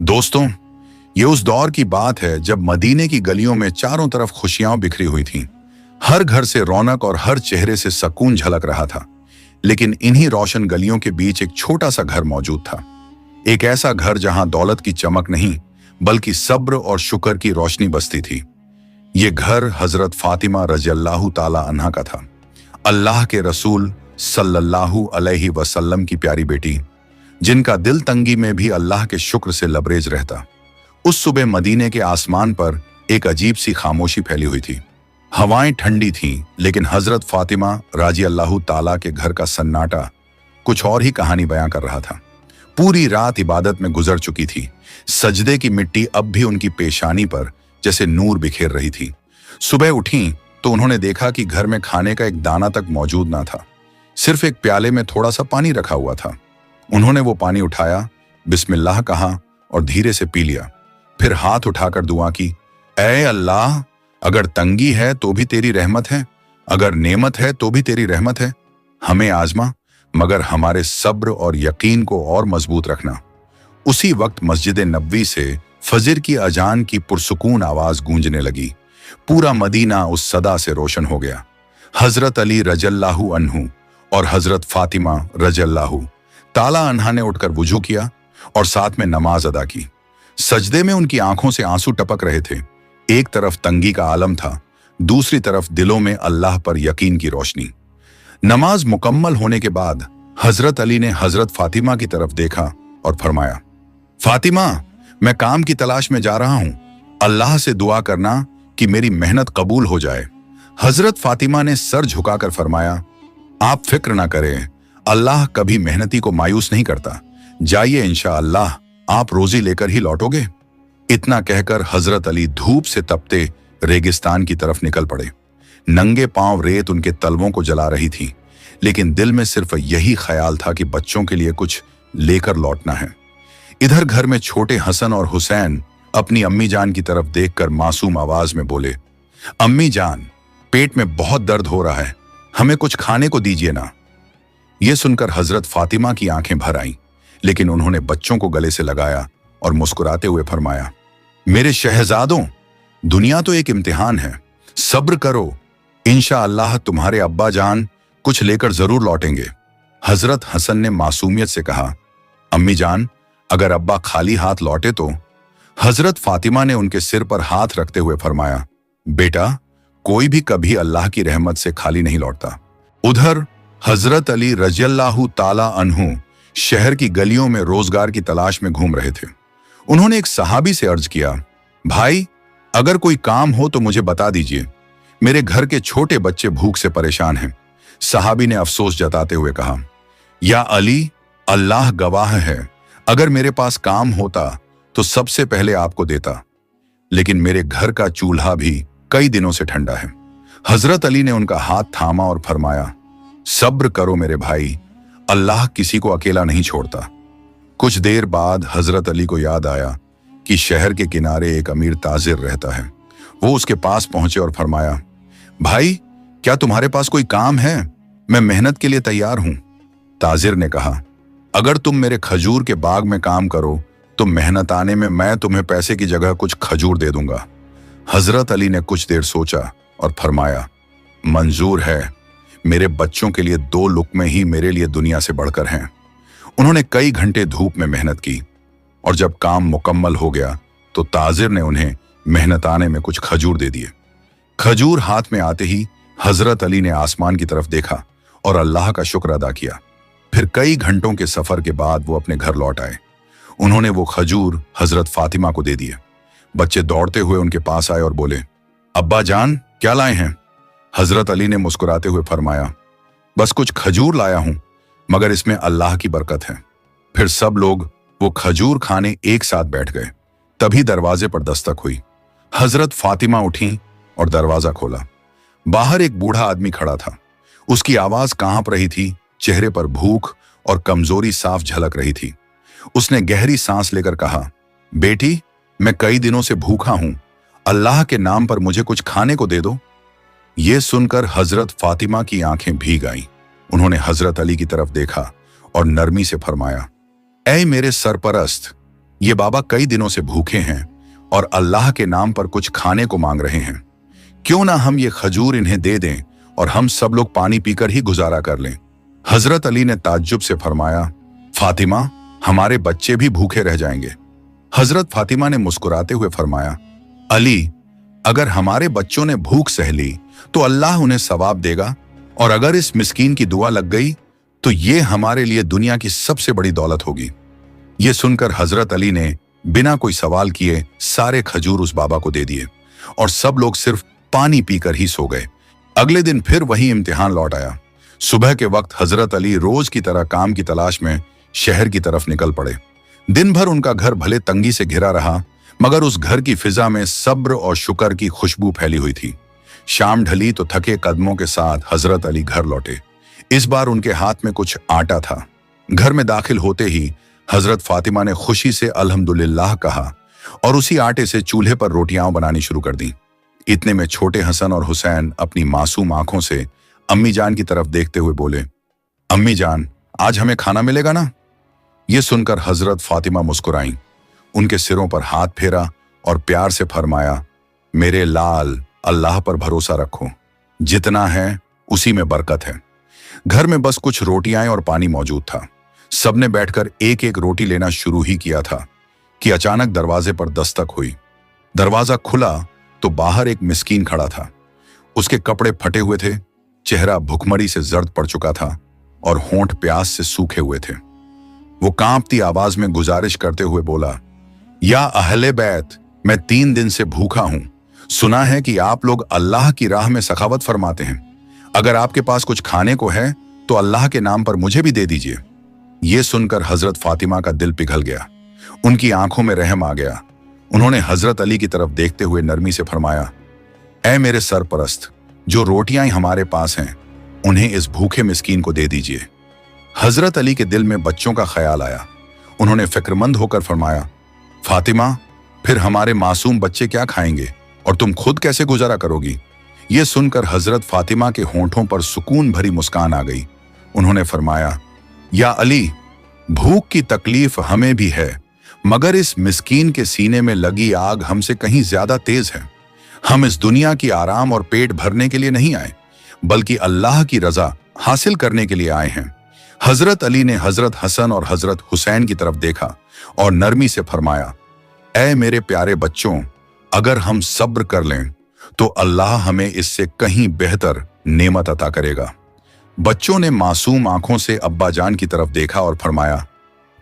दोस्तों, ये उस दौर की बात है जब मदीने की गलियों में चारों तरफ खुशियां बिखरी हुई थीं। हर घर से रौनक और हर चेहरे से सुकून झलक रहा था। लेकिन इन्हीं रोशन गलियों के बीच एक छोटा सा घर मौजूद था। एक ऐसा घर जहां दौलत की चमक नहीं बल्कि सब्र और शुक्र की रोशनी बसती थी। ये घर हजरत फातिमा रज़ियल्लाहु ताला अन्हा का था, अल्लाह के रसूल सल्लल्लाहु अलैहि वसल्लम की प्यारी बेटी, जिनका दिल तंगी में भी अल्लाह के शुक्र से लबरेज रहता। उस सुबह मदीने के आसमान पर एक अजीब सी खामोशी फैली हुई थी। हवाएं ठंडी थीं, लेकिन हजरत फातिमा रज़ियल्लाहु ताला के घर का सन्नाटा कुछ और ही कहानी बयां कर रहा था। पूरी रात इबादत में गुजर चुकी थी। सजदे की मिट्टी अब भी उनकी पेशानी पर जैसे नूर बिखेर रही थी। सुबह उठी तो उन्होंने देखा कि घर में खाने का एक दाना तक मौजूद ना था। सिर्फ एक प्याले में थोड़ा सा पानी रखा हुआ था। उन्होंने वो पानी उठाया, बिस्मिल्लाह कहा और धीरे से पी लिया। फिर हाथ उठाकर दुआ की, ऐ अल्लाह, अगर तंगी है तो भी तेरी रहमत है, अगर नेमत है तो भी तेरी रहमत है। हमें आजमा, मगर हमारे सब्र और यकीन को और मजबूत रखना। उसी वक्त मस्जिद नबवी से फजर की अजान की पुरसुकून आवाज गूंजने लगी। पूरा मदीना उस सदा से रोशन हो गया। हजरत अली रज़ियल्लाहु अन्हु और हजरत फातिमा रज़ियल्लाहु ताला अन्हा ने उठकर वुजू किया और साथ में नमाज अदा की। सजदे में उनकी आंखों से आंसू टपक रहे थे। एक तरफ तंगी का आलम था, दूसरी तरफ दिलों में अल्लाह पर यकीन की रोशनी। नमाज मुकम्मल होने के बाद हजरत अली ने हजरत फातिमा की तरफ देखा और फरमाया, फातिमा, मैं काम की तलाश में जा रहा हूं, अल्लाह से दुआ करना कि मेरी मेहनत कबूल हो जाए। हजरत फातिमा ने सर झुकाकर फरमाया, आप फिक्र ना करें, अल्लाह कभी मेहनती को मायूस नहीं करता। जाइए, इंशाअल्लाह आप रोजी लेकर ही लौटोगे। इतना कहकर हजरत अली धूप से तपते रेगिस्तान की तरफ निकल पड़े। नंगे पांव रेत उनके तलवों को जला रही थी, लेकिन दिल में सिर्फ यही ख्याल था कि बच्चों के लिए कुछ लेकर लौटना है। इधर घर में छोटे हसन और हुसैन अपनी अम्मी जान की तरफ देखकर मासूम आवाज में बोले, अम्मी जान, पेट में बहुत दर्द हो रहा है, हमें कुछ खाने को दीजिए ना। यह सुनकर हजरत फातिमा की आंखें भर आईं, लेकिन उन्होंने बच्चों को गले से लगाया और मुस्कुराते हुए फरमाया, मेरे शहजादों, दुनिया तो एक इम्तिहान है, सब्र करो, इंशाअल्लाह तुम्हारे अब्बा जान कुछ लेकर जरूर लौटेंगे। हजरत हसन ने मासूमियत से कहा, अम्मी जान, अगर अब्बा खाली हाथ लौटे तो? हजरत फातिमा ने उनके सिर पर हाथ रखते हुए फरमाया, बेटा, कोई भी कभी अल्लाह की रहमत से खाली नहीं लौटता। उधर हजरत अली रज़ियल्लाहु ताला अन्हु शहर की गलियों में रोजगार की तलाश में घूम रहे थे। उन्होंने एक सहाबी से अर्ज किया, भाई, अगर कोई काम हो तो मुझे बता दीजिए, मेरे घर के छोटे बच्चे भूख से परेशान हैं। सहाबी ने अफसोस जताते हुए कहा, या अली, अल्लाह गवाह है, अगर मेरे पास काम होता तो सबसे पहले आपको देता, लेकिन मेरे घर का चूल्हा भी कई दिनों से ठंडा है। हजरत अली ने उनका हाथ थामा और फरमाया, सब्र करो मेरे भाई, अल्लाह किसी को अकेला नहीं छोड़ता। कुछ देर बाद हजरत अली को याद आया कि शहर के किनारे एक अमीर ताजिर रहता है। वो उसके पास पहुंचे और फरमाया, भाई, क्या तुम्हारे पास कोई काम है? मैं मेहनत के लिए तैयार हूं। ताजिर ने कहा, अगर तुम मेरे खजूर के बाग में काम करो तो मेहनत आने में मैं तुम्हें पैसे की जगह कुछ खजूर दे दूंगा। हजरत अली ने कुछ देर सोचा और फरमाया, मंजूर है, मेरे बच्चों के लिए 2 लुक़्मे ही मेरे लिए दुनिया से बढ़कर हैं। उन्होंने कई घंटे धूप में मेहनत की और जब काम मुकम्मल हो गया तो ताजिर ने उन्हें मेहनत आने में कुछ खजूर दे दिए। खजूर हाथ में आते ही हजरत अली ने आसमान की तरफ देखा और अल्लाह का शुक्र अदा किया। फिर कई घंटों के सफर के बाद वो अपने घर लौट आए। उन्होंने वो खजूर हजरत फातिमा को दे दिए। बच्चे दौड़ते हुए उनके पास आए और बोले, अब्बा जान, क्या लाए हैं? हजरत अली ने मुस्कुराते हुए फरमाया, बस कुछ खजूर लाया हूं, मगर इसमें अल्लाह की बरकत है। फिर सब लोग वो खजूर खाने एक साथ बैठ गए। तभी दरवाजे पर दस्तक हुई। हजरत फातिमा उठी और दरवाजा खोला। बाहर एक बूढ़ा आदमी खड़ा था। उसकी आवाज कांप रही थी, चेहरे पर भूख और कमजोरी साफ झलक रही थी। उसने गहरी सांस लेकर कहा, बेटी, मैं कई दिनों से भूखा हूं, अल्लाह के नाम पर मुझे कुछ खाने को दे दो। ये सुनकर हजरत फातिमा की आंखें भीग आईं। उन्होंने हजरत अली की तरफ देखा और नरमी से फरमाया, ऐ मेरे सरपरस्त, ये बाबा कई दिनों से भूखे हैं और अल्लाह के नाम पर कुछ खाने को मांग रहे हैं। क्यों ना हम ये खजूर इन्हें दे दें और हम सब लोग पानी पीकर ही गुजारा कर लें। हजरत अली ने ताज्जुब से फरमाया, फातिमा, हमारे बच्चे भी भूखे रह जाएंगे। हजरत फातिमा ने मुस्कुराते हुए फरमाया, अली, अगर हमारे बच्चों ने भूख सह ली तो अल्लाह उन्हें सवाब देगा, और अगर इस मिस्कीन की दुआ लग गई तो ये हमारे लिए दुनिया की सबसे बड़ी दौलत होगी। ये सुनकर हजरत अली ने बिना कोई सवाल किए सारे खजूर उस बाबा को दे दिए और सब लोग सिर्फ पानी पीकर ही सो गए। अगले दिन फिर वही इम्तिहान लौट आया। सुबह के वक्त हजरत अली रोज की तरह काम की तलाश में शहर की तरफ निकल पड़े। दिन भर उनका घर भले तंगी से घिरा रहा, मगर उस घर की फिजा में सब्र और शुक्र की खुशबू फैली हुई थी। शाम ढली तो थके कदमों के साथ हजरत अली घर लौटे। इस बार उनके हाथ में कुछ आटा था। घर में दाखिल होते ही हजरत फातिमा ने खुशी से अल्हम्दुलिल्लाह कहा और उसी आटे से चूल्हे पर रोटियां बनानी शुरू कर दी। इतने में छोटे हसन और हुसैन अपनी मासूम आंखों से अम्मी जान की तरफ देखते हुए बोले, अम्मी जान, आज हमें खाना मिलेगा ना? ये सुनकर हजरत फातिमा मुस्कुराईं, उनके सिरों पर हाथ फेरा और प्यार से फरमाया, मेरे लाल, अल्लाह पर भरोसा रखो, जितना है उसी में बरकत है। घर में बस कुछ रोटियां और पानी मौजूद था। सबने बैठकर एक एक रोटी लेना शुरू ही किया था कि अचानक दरवाजे पर दस्तक हुई। दरवाजा खुला तो बाहर एक मिस्कीन खड़ा था। उसके कपड़े फटे हुए थे, चेहरा भुखमरी से जर्द पड़ चुका था और होंठ प्यास से सूखे हुए थे। वो कांपती आवाज में गुजारिश करते हुए बोला, या अहले बैत, मैं 3 दिन से भूखा हूं। सुना है कि आप लोग अल्लाह की राह में सखावत फरमाते हैं। अगर आपके पास कुछ खाने को है तो अल्लाह के नाम पर मुझे भी दे दीजिए। ये सुनकर हजरत फातिमा का दिल पिघल गया, उनकी आंखों में रहम आ गया। उन्होंने हजरत अली की तरफ देखते हुए नरमी से फरमाया, ऐ मेरे सरपरस्त, जो रोटियां हमारे पास हैं उन्हें इस भूखे मिस्कीन को दे दीजिए। हजरत अली के दिल में बच्चों का ख्याल आया। उन्होंने फिक्रमंद होकर फरमाया, फातिमा, फिर हमारे मासूम बच्चे क्या खाएंगे और तुम खुद कैसे गुजारा करोगी? ये सुनकर हजरत फातिमा के होंठों पर सुकून भरी मुस्कान आ गई। उन्होंने फरमाया, या अली, भूख की तकलीफ हमें भी है, मगर इस मिस्कीन के सीने में लगी आग हमसे कहीं ज्यादा तेज है। हम इस दुनिया की आराम और पेट भरने के लिए नहीं आए, बल्कि अल्लाह की रजा हासिल करने के लिए आए हैं। हजरत अली ने हजरत हसन और हजरत हुसैन की तरफ देखा और नरमी से फरमाया, ऐ मेरे प्यारे बच्चों, अगर हम सब्र कर लें तो अल्लाह हमें इससे कहीं बेहतर नेमत अता करेगा। बच्चों ने मासूम आंखों से अब्बा जान की तरफ देखा और फरमाया,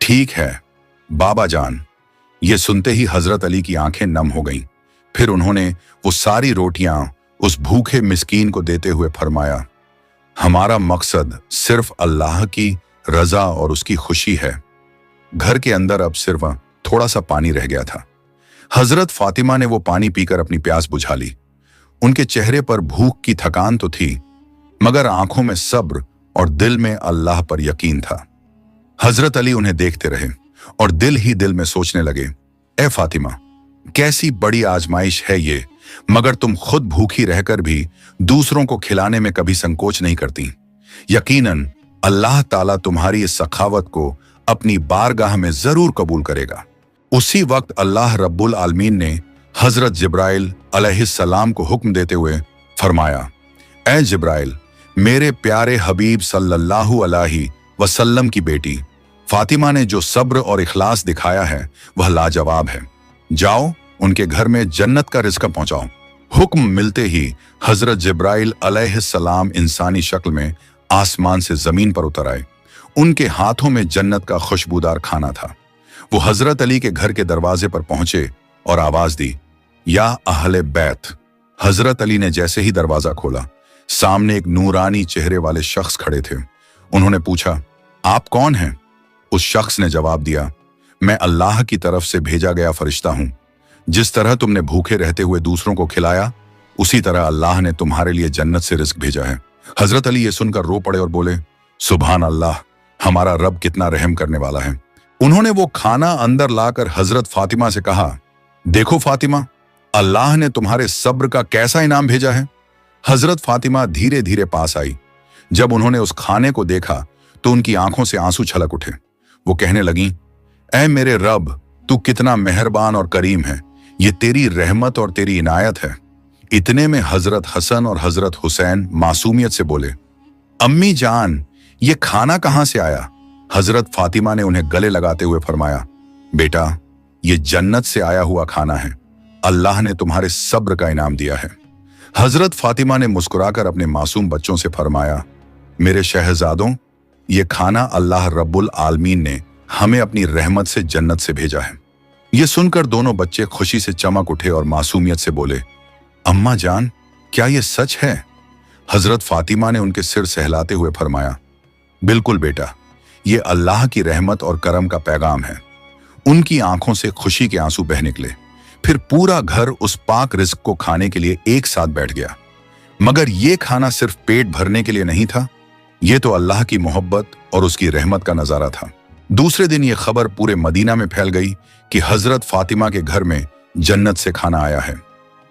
ठीक है बाबा जान। ये सुनते ही हजरत अली की आंखें नम हो गईं। फिर उन्होंने वो सारी रोटियां उस भूखे मिस्कीन को देते हुए फरमाया, हमारा मकसद सिर्फ अल्लाह की रजा और उसकी खुशी है। घर के अंदर अब सिर्फ थोड़ा सा पानी रह गया था। हजरत फातिमा ने वो पानी पीकर अपनी प्यास बुझा ली। उनके चेहरे पर भूख की थकान तो थी, मगर आंखों में सब्र और दिल में अल्लाह पर यकीन था। हजरत अली उन्हें देखते रहे और दिल ही दिल में सोचने लगे, ए फातिमा, कैसी बड़ी आजमाइश है ये, मगर तुम खुद भूखी रहकर भी दूसरों को खिलाने में कभी संकोच नहीं करती। यकीनन अल्लाह ताला तुम्हारी इस सखावत को अपनी बारगाह में जरूर कबूल करेगा। उसी वक्त अल्लाह रब्बुल आलमीन ने हजरत जिब्राइल अलैहिस्सलाम को हुक्म देते हुए फरमाया, ए जिब्राइल, मेरे प्यारे हबीब सल्लल्लाहु अलैहि वसल्लम की बेटी फातिमा ने जो सब्र और इखलास दिखाया है वह लाजवाब है। जाओ उनके घर में जन्नत का रिज़्क पहुंचाओ। हुक्म मिलते ही हजरत जिब्राइल अलैहिस्सलाम इंसानी शक्ल में आसमान से जमीन पर उतर आए। उनके हाथों में जन्नत का खुशबूदार खाना था। वो हजरत अली के घर के दरवाजे पर पहुंचे और आवाज दी, या अहले बैत। हजरत अली ने जैसे ही दरवाजा खोला, सामने एक नूरानी चेहरे वाले शख्स खड़े थे। उन्होंने पूछा, आप कौन हैं? उस शख्स ने जवाब दिया, मैं अल्लाह की तरफ से भेजा गया फरिश्ता हूं। जिस तरह तुमने भूखे रहते हुए दूसरों को खिलाया, उसी तरह अल्लाह ने तुम्हारे लिए जन्नत से रिज़्क भेजा है। हजरत अली ये सुनकर रो पड़े और बोले, सुभान अल्लाह, हमारा रब कितना रहम करने वाला है। उन्होंने वो खाना अंदर लाकर हजरत फातिमा से कहा, देखो फातिमा, अल्लाह ने तुम्हारे सब्र का कैसा इनाम भेजा है। हजरत फातिमा धीरे धीरे पास आई। जब उन्होंने उस खाने को देखा तो उनकी आंखों से आंसू छलक उठे। वो कहने लगी, ऐ मेरे रब, तू कितना मेहरबान और करीम है, ये तेरी रहमत और तेरी इनायत है। इतने में हजरत हसन और हजरत हुसैन मासूमियत से बोले, अम्मी जान, ये खाना कहां से आया? हजरत फातिमा ने उन्हें गले लगाते हुए फरमाया, बेटा, ये जन्नत से आया हुआ खाना है। अल्लाह ने तुम्हारे सब्र का इनाम दिया है। हजरत फातिमा ने मुस्कुराकर अपने मासूम बच्चों से फरमाया, मेरे शहजादों, ये खाना अल्लाह रब्बुल आलमीन ने हमें अपनी रहमत से जन्नत से भेजा है। ये सुनकर दोनों बच्चे खुशी से चमक उठे और मासूमियत से बोले, अम्मा जान, क्या ये सच है? हजरत फातिमा ने उनके सिर सहलाते हुए फरमाया, बिल्कुल बेटा, ये अल्लाह की रहमत और करम का पैगाम है। उनकी आंखों से खुशी के आंसू बह निकले। फिर पूरा घर उस पाक रिज्क को खाने के लिए एक साथ बैठ गया। मगर ये खाना सिर्फ पेट भरने के लिए नहीं था, ये तो अल्लाह की मोहब्बत और उसकी रहमत का नजारा था। दूसरे दिन ये खबर पूरे मदीना में फैल गई कि हजरत फातिमा के घर में जन्नत से खाना आया है।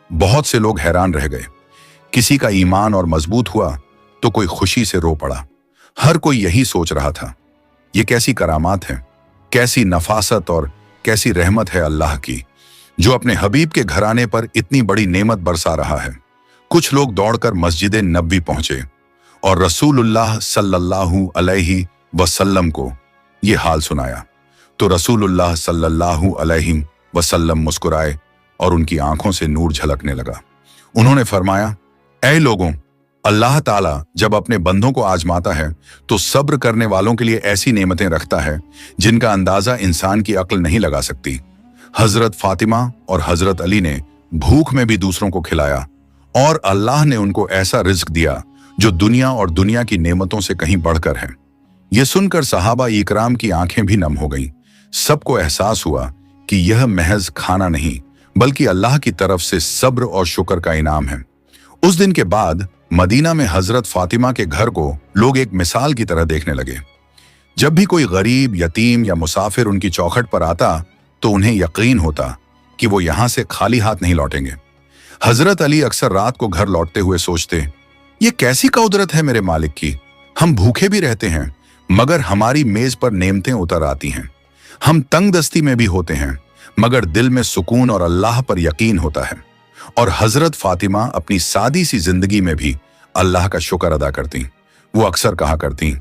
बहुत से लोग हैरान रह गए। किसी का ईमान और मजबूत हुआ तो कोई खुशी से रो पड़ा। हर कोई यही सोच रहा था, ये कैसी करामात है, कैसी नफासत और कैसी रहमत है अल्लाह की, जो अपने हबीब के घराने पर इतनी बड़ी नेमत बरसा रहा है। कुछ लोग दौड़कर मस्जिद नबवी पहुंचे और रसूलुल्लाह सल्लल्लाहु अलैहि वसल्लम को ये हाल सुनाया तो रसूलुल्लाह सल्लल्लाहु अलैहि वसल्लम मुस्कुराए और उनकी आंखों से नूर झलकने लगा। उन्होंने फरमाया, ऐ लोगों, अल्लाह ताला जब अपने बंदों को आजमाता है तो सब्र करने वालों के लिए ऐसी नेमतें रखता है जिनका अंदाजा इंसान की अक्ल नहीं लगा सकती। हजरत फातिमा और हजरत अली ने भूख में भी दूसरों को खिलाया और अल्लाह ने उनको ऐसा रिज्क दिया जो दुनिया और दुनिया की नेमतों से कहीं बढ़कर है। यह सुनकर सहाबा इकराम की आंखें भी नम हो गईं। सबको एहसास हुआ कि यह महज खाना नहीं बल्कि अल्लाह की तरफ से सब्र और शुक्र का इनाम है। उस दिन के बाद मदीना में हजरत फातिमा के घर को लोग एक मिसाल की तरह देखने लगे। जब भी कोई गरीब, यतीम या मुसाफिर उनकी चौखट पर आता तो उन्हें यकीन होता कि वो यहां से खाली हाथ नहीं लौटेंगे। हजरत अली अक्सर रात को घर लौटते हुए सोचते, ये कैसी कुदरत है मेरे मालिक की, हम भूखे भी रहते हैं मगर हमारी मेज पर नेमतें उतर आती हैं। हम तंग दस्ती में भी होते हैं मगर दिल में सुकून और अल्लाह पर यकीन होता है। और हजरत फातिमा अपनी सादी सी जिंदगी में भी अल्लाह का शुक्र अदा करती। वो अक्सर कहा करती,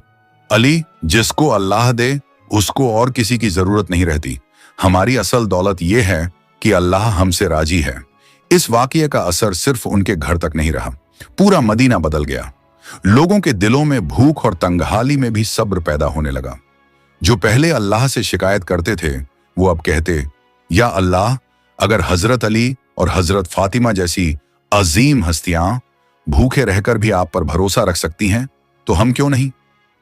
अली, जिसको अल्लाह दे उसको और किसी की जरूरत नहीं रहती। हमारी असल दौलत यह है कि अल्लाह हमसे राजी है। इस वाकये का असर सिर्फ उनके घर तक नहीं रहा, पूरा मदीना बदल गया। लोगों के दिलों में भूख और तंगहाली में भी सब्र पैदा होने लगा। जो पहले अल्लाह से शिकायत करते थे वो अब कहते, या अल्लाह, अगर हजरत अली और हजरत फातिमा जैसी अजीम हस्तियां भूखे रहकर भी आप पर भरोसा रख सकती हैं तो हम क्यों नहीं।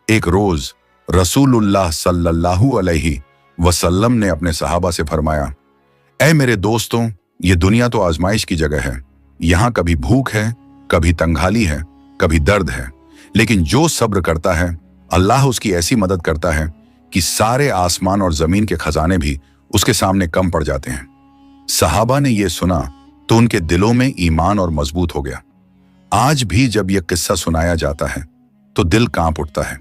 एक रोज रसूलुल्लाह सल्लल्लाहु अलैहि वसल्लम ने अपने सहाबा से फरमाया, ऐ मेरे दोस्तों, ये दुनिया तो आजमाइश की जगह है। यहां कभी भूख है, कभी तंगहाली है, कभी दर्द है, लेकिन जो सब्र करता है अल्लाह उसकी ऐसी मदद करता है कि सारे आसमान और जमीन के खजाने भी उसके सामने कम पड़ जाते हैं। सहाबा ने यह सुना तो उनके दिलों में ईमान और मजबूत हो गया। आज भी जब यह किस्सा सुनाया जाता है तो दिल कांप उठता है।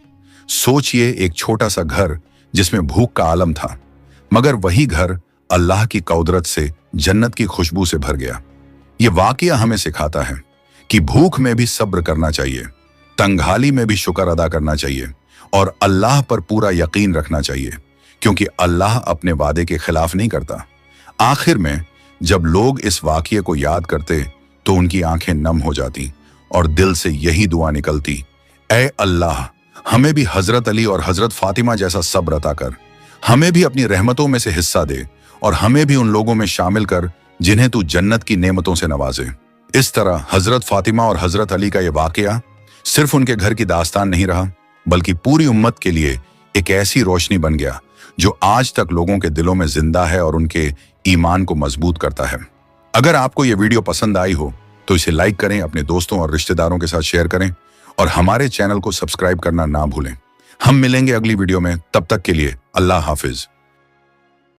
सोचिए, एक छोटा सा घर जिसमें भूख का आलम था, मगर वही घर अल्लाह की कुदरत से जन्नत की खुशबू से भर गया। यह वाकया हमें सिखाता है कि भूख में भी सब्र करना चाहिए, तंगहाली में भी शुक्र अदा करना चाहिए और अल्लाह पर पूरा यकीन रखना चाहिए, क्योंकि अल्लाह अपने वादे के खिलाफ नहीं करता। आखिर में जब लोग इस वाकये को याद करते तो उनकी आंखें नम हो जाती और दिल से यही दुआ निकलती, ऐ अल्लाह, हमें भी हजरत अली और हजरत फातिमा जैसा सब्र अता कर, हमें भी अपनी रहमतों में से हिस्सा दे और हमें भी उन लोगों में शामिल कर जिन्हें तू जन्नत की नेमतों से नवाजे। इस तरह हजरत फातिमा और हजरत अली का यह वाकया सिर्फ उनके घर की दास्तान नहीं रहा, बल्कि पूरी उम्मत के लिए एक ऐसी रोशनी बन गया जो आज तक लोगों के दिलों में जिंदा है और उनके ईमान को मजबूत करता है। अगर आपको यह वीडियो पसंद आई हो तो इसे लाइक करें, अपने दोस्तों और रिश्तेदारों के साथ शेयर करें और हमारे चैनल को सब्सक्राइब करना ना भूलें। हम मिलेंगे अगली वीडियो में, तब तक के लिए अल्लाह हाफिज।